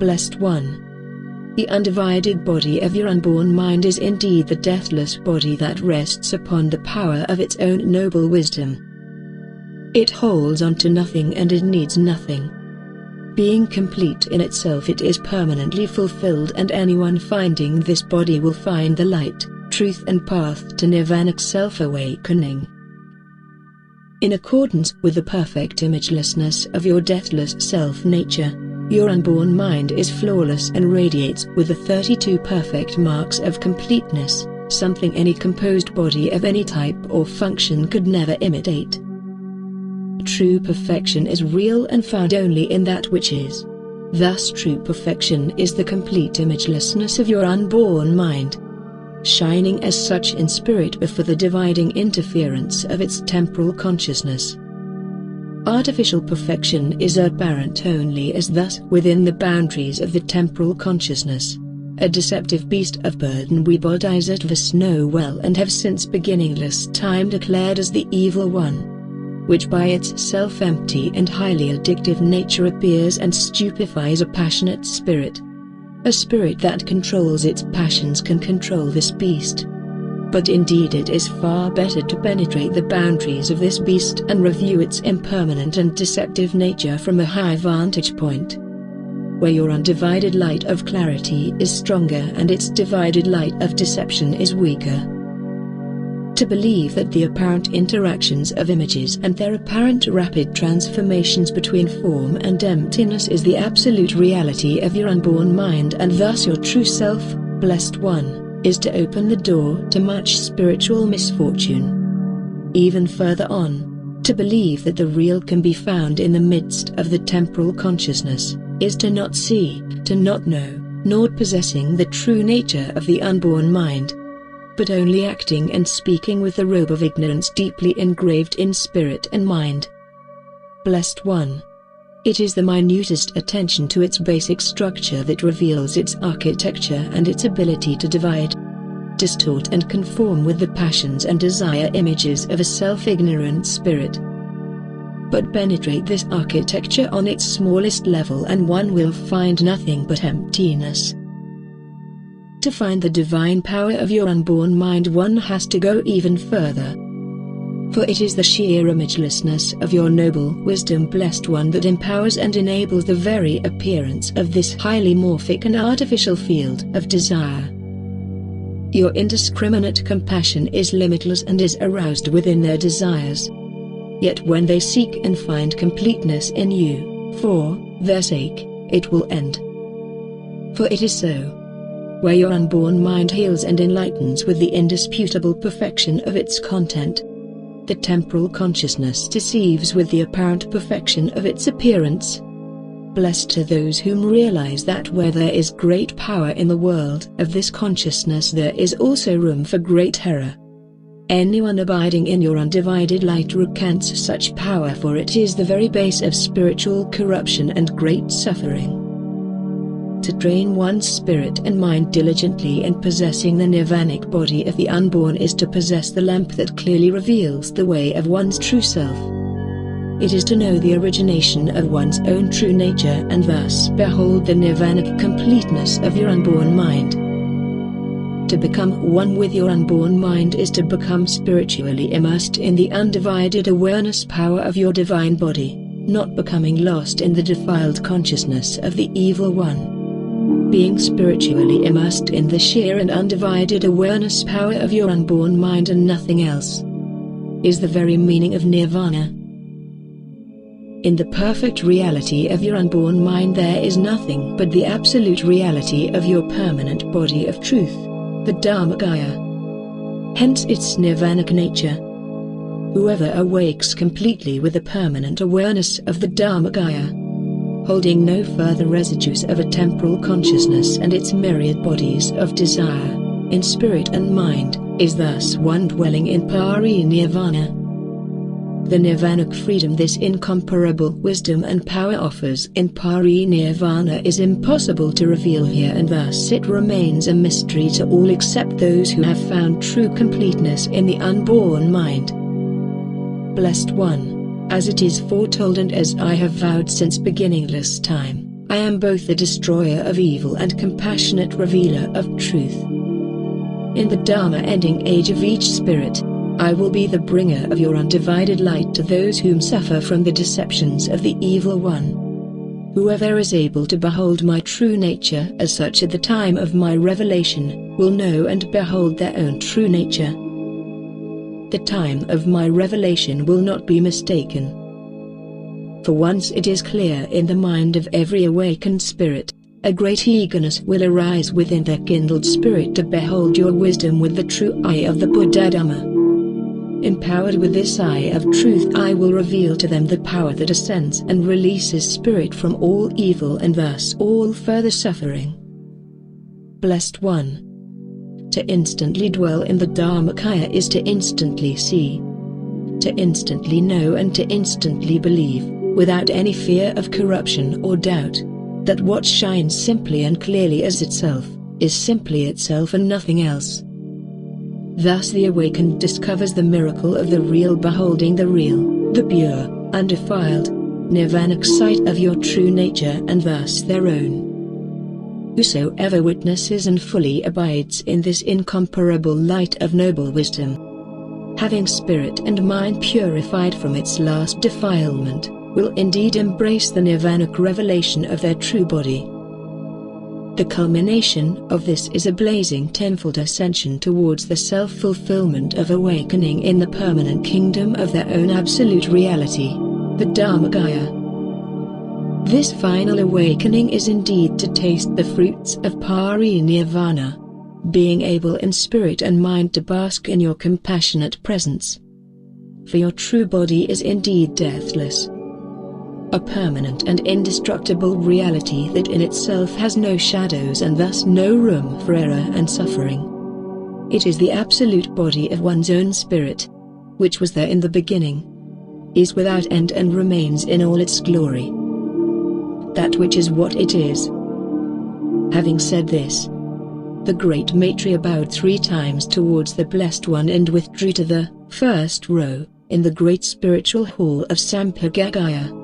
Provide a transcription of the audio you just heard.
Blessed One. The undivided body of your unborn mind is indeed the deathless body that rests upon the power of its own noble wisdom. It holds on to nothing and it needs nothing. Being complete in itself, it is permanently fulfilled, and anyone finding this body will find the light, truth and path to nirvanic self-awakening. In accordance with the perfect imagelessness of your deathless self-nature, your unborn mind is flawless and radiates with the 32 perfect marks of completeness, something any composed body of any type or function could never imitate. True perfection is real and found only in that which is. Thus true perfection is the complete imagelessness of your unborn mind, shining as such in spirit before the dividing interference of its temporal consciousness. Artificial perfection is apparent only as thus within the boundaries of the temporal consciousness. A deceptive beast of burden we bodhisattvas know well and have since beginningless time declared as the evil one, which by its self-empty and highly addictive nature appears and stupefies a passionate spirit. A spirit that controls its passions can control this beast. But indeed it is far better to penetrate the boundaries of this beast and review its impermanent and deceptive nature from a high vantage point, where your undivided light of clarity is stronger and its divided light of deception is weaker. To believe that the apparent interactions of images and their apparent rapid transformations between form and emptiness is the absolute reality of your unborn mind and thus your true self, Blessed One, is to open the door to much spiritual misfortune. Even further on, to believe that the real can be found in the midst of the temporal consciousness, is to not see, to not know, nor possessing the true nature of the unborn mind, but only acting and speaking with the robe of ignorance deeply engraved in spirit and mind. Blessed One. It is the minutest attention to its basic structure that reveals its architecture and its ability to divide, distort and conform with the passions and desire images of a self-ignorant spirit. But penetrate this architecture on its smallest level and one will find nothing but emptiness. To find the divine power of your unborn mind, one has to go even further. For it is the sheer imagelessness of your noble wisdom, Blessed One, that empowers and enables the very appearance of this highly morphic and artificial field of desire. Your indiscriminate compassion is limitless and is aroused within their desires. Yet when they seek and find completeness in you, for their sake, it will end. For it is so. Where your unborn mind heals and enlightens with the indisputable perfection of its content, the temporal consciousness deceives with the apparent perfection of its appearance. Blessed are those whom realize that where there is great power in the world of this consciousness, there is also room for great error. Anyone abiding in your undivided light recants such power, for it is the very base of spiritual corruption and great suffering. To train one's spirit and mind diligently in possessing the nirvanic body of the unborn is to possess the lamp that clearly reveals the way of one's true self. It is to know the origination of one's own true nature and thus behold the nirvanic completeness of your unborn mind. To become one with your unborn mind is to become spiritually immersed in the undivided awareness power of your divine body, not becoming lost in the defiled consciousness of the evil one. Being spiritually immersed in the sheer and undivided awareness power of your unborn mind and nothing else is the very meaning of nirvana. In the perfect reality of your unborn mind there is nothing but the absolute reality of your permanent body of truth, the Dharmakaya. Hence its nirvanic nature. Whoever awakes completely with the permanent awareness of the Dharmakaya, holding no further residues of a temporal consciousness and its myriad bodies of desire, in spirit and mind, is thus one dwelling in pari-nirvana. The nirvanic freedom this incomparable wisdom and power offers in pari-nirvana is impossible to reveal here, and thus it remains a mystery to all except those who have found true completeness in the unborn mind. Blessed One. As it is foretold and as I have vowed since beginningless time, I am both the destroyer of evil and compassionate revealer of truth. In the Dharma ending age of each spirit, I will be the bringer of your undivided light to those whom suffer from the deceptions of the evil one. Whoever is able to behold my true nature as such at the time of my revelation, will know and behold their own true nature. The time of my revelation will not be mistaken. For once it is clear in the mind of every awakened spirit, a great eagerness will arise within their kindled spirit to behold your wisdom with the true eye of the Buddha Dhamma. Empowered with this eye of truth, I will reveal to them the power that ascends and releases spirit from all evil and thus all further suffering. Blessed One. To instantly dwell in the Dharmakaya is to instantly see, to instantly know and to instantly believe, without any fear of corruption or doubt, that what shines simply and clearly as itself, is simply itself and nothing else. Thus the awakened discovers the miracle of the real beholding the real, the pure, undefiled, nirvanic sight of your true nature and thus their own. Whosoever witnesses and fully abides in this incomparable light of noble wisdom, having spirit and mind purified from its last defilement, will indeed embrace the nirvanic revelation of their true body. The culmination of this is a blazing tenfold ascension towards the self-fulfillment of awakening in the permanent kingdom of their own absolute reality, the Dharmakaya. This final awakening is indeed to taste the fruits of pari-nirvana, being able in spirit and mind to bask in your compassionate presence. For your true body is indeed deathless, a permanent and indestructible reality that in itself has no shadows and thus no room for error and suffering. It is the absolute body of one's own spirit, which was there in the beginning, is without end and remains in all its glory. That which is what it is. Having said this, the great Maitreya bowed 3 times towards the Blessed One and withdrew to the first row, in the great spiritual hall of Sampagagaya.